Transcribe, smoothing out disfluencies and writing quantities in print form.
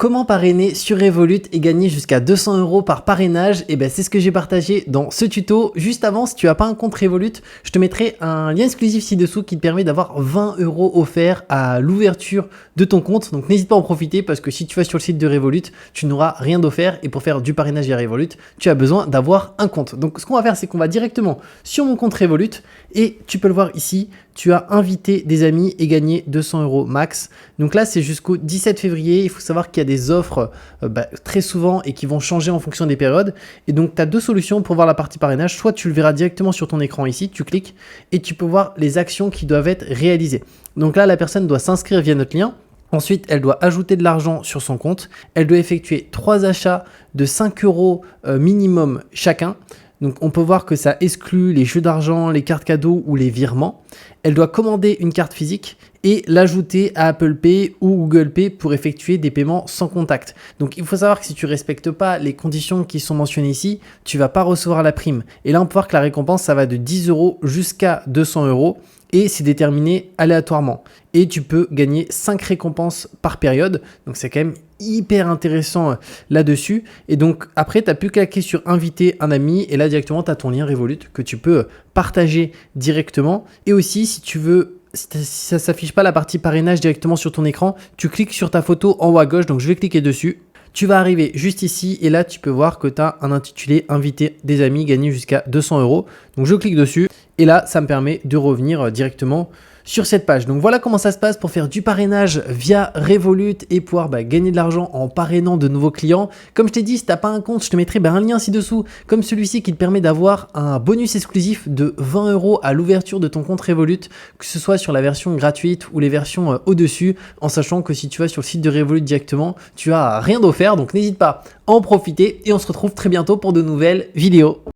Comment parrainer sur Revolut et gagner jusqu'à 200 € par parrainage? Et ben c'est ce que j'ai partagé dans ce tuto. Juste avant, si tu n'as pas un compte Revolut, je te mettrai un lien exclusif ci-dessous qui te permet d'avoir 20 € offerts à l'ouverture de ton compte. Donc n'hésite pas à en profiter parce que si tu vas sur le site de Revolut, tu n'auras rien d'offert et pour faire du parrainage via Revolut, tu as besoin d'avoir un compte. Donc ce qu'on va faire, c'est qu'on va directement sur mon compte Revolut et tu peux le voir ici, tu as invité des amis et gagné 200 € max. Donc là, c'est jusqu'au 17 février. Il faut savoir qu'il y a des offres très souvent et qui vont changer en fonction des périodes. Et donc, tu as deux solutions pour voir la partie parrainage. Soit tu le verras directement sur ton écran ici, tu cliques et tu peux voir les actions qui doivent être réalisées. Donc là, la personne doit s'inscrire via notre lien. Ensuite, elle doit ajouter de l'argent sur son compte. Elle doit effectuer 3 achats de 5 € minimum chacun. Donc, on peut voir que ça exclut les jeux d'argent, les cartes cadeaux ou les virements. Elle doit commander une carte physique et l'ajouter à Apple Pay ou Google Pay pour effectuer des paiements sans contact. Donc, il faut savoir que si tu ne respectes pas les conditions qui sont mentionnées ici, tu ne vas pas recevoir la prime. Et là, on peut voir que la récompense, ça va de 10 € jusqu'à 200 € et c'est déterminé aléatoirement. Et tu peux gagner 5 récompenses par période. Donc, c'est quand même hyper intéressant là-dessus. Et donc, après, tu n'as plus qu'à cliquer sur inviter un ami. Et là, directement, tu as ton lien Revolut que tu peux partager directement. Et aussi, si tu veux, si ça ne s'affiche pas la partie parrainage directement sur ton écran, tu cliques sur ta photo en haut à gauche. Donc, je vais cliquer dessus. Tu vas arriver juste ici et là, tu peux voir que tu as un intitulé « Inviter des amis, gagner jusqu'à 200 €. Donc, je clique dessus et là, ça me permet de revenir directement sur cette page. Donc voilà comment ça se passe pour faire du parrainage via Revolut et pouvoir gagner de l'argent en parrainant de nouveaux clients. Comme je t'ai dit, si tu n'as pas un compte, je te mettrai un lien ci-dessous comme celui-ci qui te permet d'avoir un bonus exclusif de 20 € à l'ouverture de ton compte Revolut, que ce soit sur la version gratuite ou les versions au-dessus, en sachant que si tu vas sur le site de Revolut directement, tu as rien d'offert. Donc n'hésite pas à en profiter et on se retrouve très bientôt pour de nouvelles vidéos.